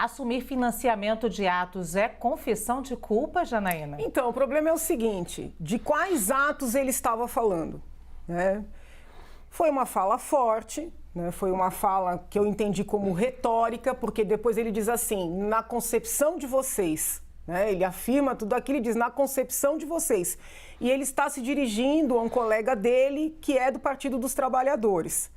Assumir financiamento de atos é confissão de culpa, Janaína? Então, o problema é o seguinte, de quais atos ele estava falando, né? Foi uma fala forte, né? Foi uma fala que eu entendi como retórica, porque depois ele diz assim, na concepção de vocês, né? Ele afirma tudo aquilo e diz, na concepção de vocês. E ele está se dirigindo a um colega dele, que é do Partido dos Trabalhadores.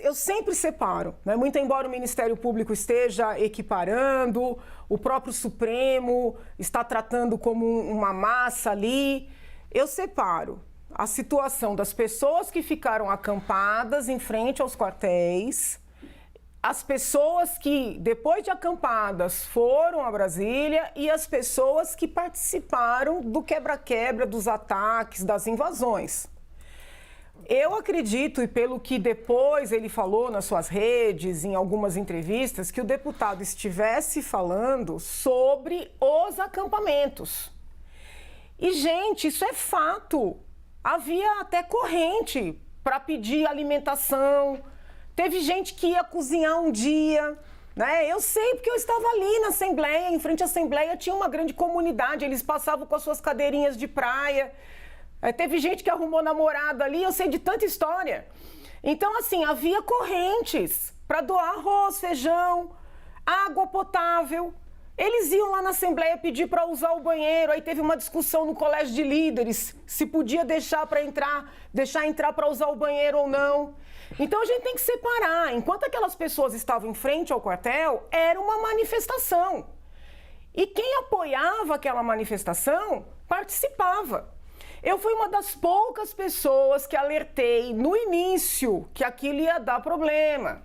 Eu sempre separo, né? Muito embora o Ministério Público esteja equiparando, o próprio Supremo está tratando como uma massa ali, eu separo a situação das pessoas que ficaram acampadas em frente aos quartéis, as pessoas que, depois de acampadas, foram a Brasília e as pessoas que participaram do quebra-quebra, dos ataques, das invasões. Eu acredito, e pelo que depois ele falou nas suas redes, em algumas entrevistas, que o deputado estivesse falando sobre os acampamentos. E, gente, isso é fato. Havia até corrente para pedir alimentação. Teve gente que ia cozinhar um dia, né? Eu sei porque eu estava ali na Assembleia, em frente à Assembleia tinha uma grande comunidade, eles passavam com as suas cadeirinhas de praia. Teve gente que arrumou namorado ali, eu sei de tanta história. Então, assim, havia correntes para doar arroz, feijão, água potável. Eles iam lá na Assembleia pedir para usar o banheiro, aí teve uma discussão no colégio de líderes, se podia deixar entrar para usar o banheiro ou não. Então, a gente tem que separar. Enquanto aquelas pessoas estavam em frente ao quartel, era uma manifestação. E quem apoiava aquela manifestação participava. Eu fui uma das poucas pessoas que alertei no início que aquilo ia dar problema,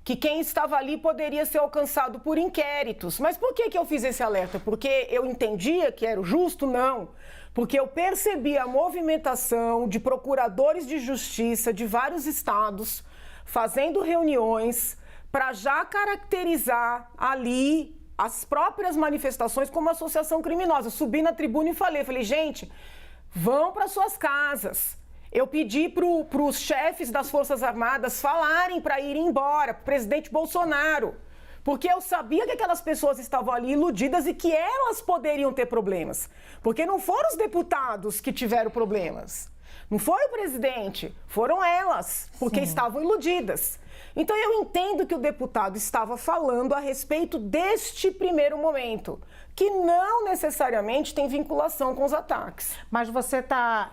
que quem estava ali poderia ser alcançado por inquéritos. Mas por que eu fiz esse alerta? Porque eu entendia que era o justo? Não. Porque eu percebi a movimentação de procuradores de justiça de vários estados fazendo reuniões para já caracterizar ali as próprias manifestações como associação criminosa. Subi na tribuna e falei, gente, vão para suas casas. Eu pedi para os chefes das Forças Armadas falarem para irem embora, para o presidente Bolsonaro, porque eu sabia que aquelas pessoas estavam ali iludidas e que elas poderiam ter problemas, porque não foram os deputados que tiveram problemas, não foi o presidente, foram elas, porque estavam iludidas. Então eu entendo que o deputado estava falando a respeito deste primeiro momento, que não necessariamente tem vinculação com os ataques. Mas você está,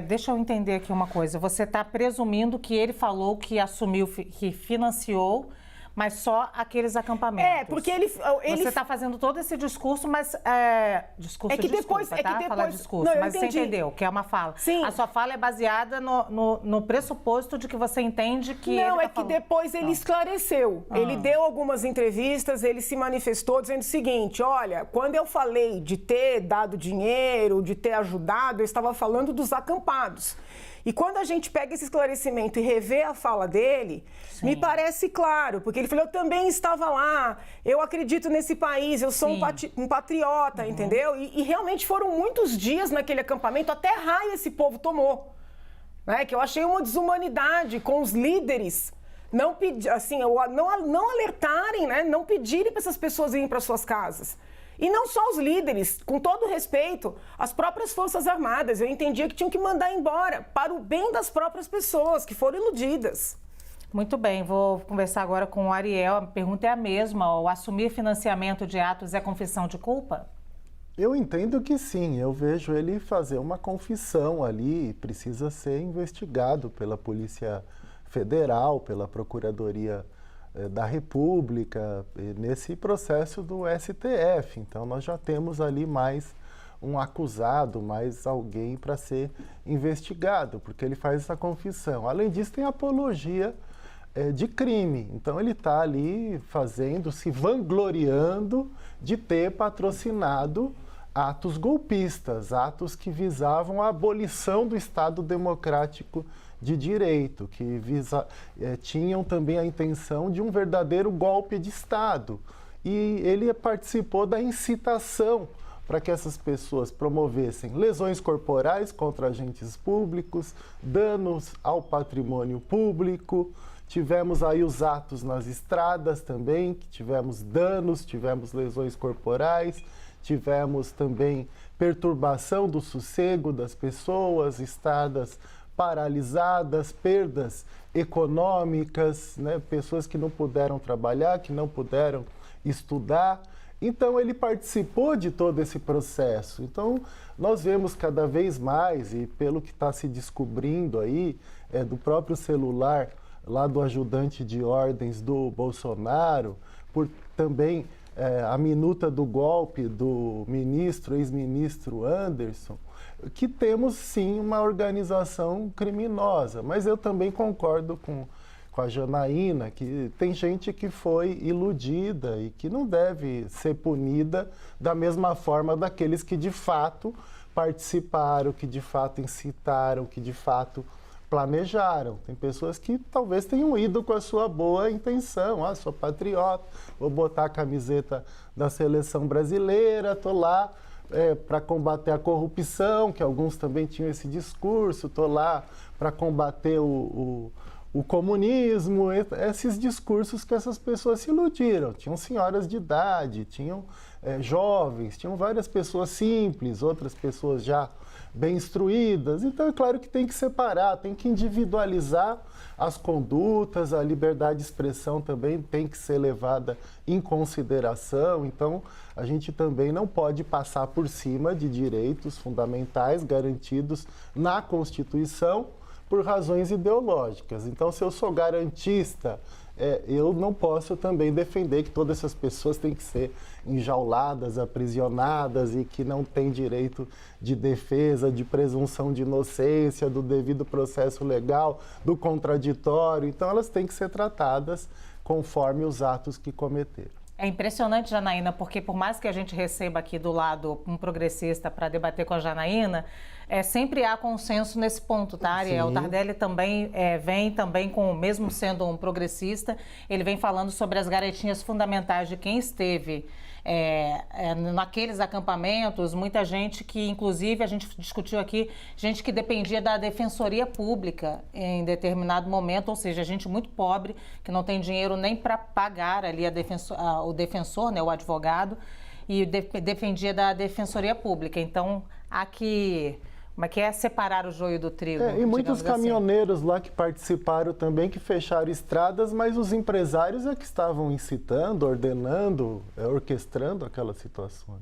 deixa eu entender aqui uma coisa, você está presumindo que ele falou que assumiu, que financiou, mas só aqueles acampamentos. Porque ele você está fazendo todo esse discurso, mas discurso falar discurso, não, mas você entendeu que é uma fala. Sim. A sua fala é baseada no pressuposto de que você entende que não, ele que depois ele esclareceu. Ele deu algumas entrevistas, ele se manifestou dizendo o seguinte, olha, quando eu falei de ter dado dinheiro, de ter ajudado, eu estava falando dos acampados. E quando a gente pega esse esclarecimento e revê a fala dele, me parece claro, porque ele falou, eu também estava lá, eu acredito nesse país, eu sou um patriota, entendeu? E realmente foram muitos dias naquele acampamento, até raia esse povo tomou, né? Que eu achei uma desumanidade com os líderes, não alertarem, né? Não pedirem para essas pessoas irem para suas casas. E não só os líderes, com todo respeito, as próprias Forças Armadas. Eu entendia que tinham que mandar embora para o bem das próprias pessoas que foram iludidas. Muito bem, vou conversar agora com o Ariel. A pergunta é a mesma. O assumir financiamento de atos é confissão de culpa? Eu entendo que sim. Eu vejo ele fazer uma confissão ali. Precisa ser investigado pela Polícia Federal, pela Procuradoria da República, nesse processo do STF. Então, nós já temos ali mais um acusado, mais alguém para ser investigado, porque ele faz essa confissão. Além disso, tem apologia de crime. Então, ele está ali se vangloriando de ter patrocinado atos golpistas, atos que visavam a abolição do Estado Democrático de Direito, que tinham também a intenção de um verdadeiro golpe de Estado. E ele participou da incitação para que essas pessoas promovessem lesões corporais contra agentes públicos, danos ao patrimônio público, Tivemos aí os atos nas estradas também, que tivemos danos, tivemos lesões corporais, tivemos também perturbação do sossego das pessoas, estradas paralisadas, perdas econômicas, né? Pessoas que não puderam trabalhar, que não puderam estudar. Então, ele participou de todo esse processo. Então, nós vemos cada vez mais, e pelo que está se descobrindo aí, do próprio celular lá do ajudante de ordens do Bolsonaro, por também a minuta do golpe do ex-ministro Anderson, que temos sim uma organização criminosa. Mas eu também concordo com a Janaína, que tem gente que foi iludida e que não deve ser punida da mesma forma daqueles que de fato participaram, que de fato incitaram, que de fato planejaram. Tem pessoas que talvez tenham ido com a sua boa intenção. Ah, sou patriota, vou botar a camiseta da seleção brasileira, estou lá para combater a corrupção, que alguns também tinham esse discurso, estou lá para combater o comunismo, esses discursos que essas pessoas se iludiram. Tinham senhoras de idade, tinham jovens, tinham várias pessoas simples, outras pessoas já bem instruídas. Então, é claro que tem que separar, tem que individualizar as condutas, a liberdade de expressão também tem que ser levada em consideração. Então, a gente também não pode passar por cima de direitos fundamentais garantidos na Constituição por razões ideológicas. Então, se eu sou garantista, eu não posso também defender que todas essas pessoas têm que ser enjauladas, aprisionadas e que não têm direito de defesa, de presunção de inocência, do devido processo legal, do contraditório. Então, elas têm que ser tratadas conforme os atos que cometeram. É impressionante, Janaína, porque por mais que a gente receba aqui do lado um progressista para debater com a Janaína, sempre há consenso nesse ponto, tá, Ariel? Sim. O Tardelli também vem também, mesmo sendo um progressista, ele vem falando sobre as garantias fundamentais de quem esteve naqueles acampamentos, muita gente que, inclusive, a gente discutiu aqui, gente que dependia da defensoria pública em determinado momento, ou seja, gente muito pobre, que não tem dinheiro nem para pagar ali o defensor, né, o advogado, e dependia da defensoria pública. Então, há que... Como é que é separar o joio do trigo? E muitos caminhoneiros assim lá que participaram também, que fecharam estradas, mas os empresários é que estavam incitando, ordenando, orquestrando aquelas situações.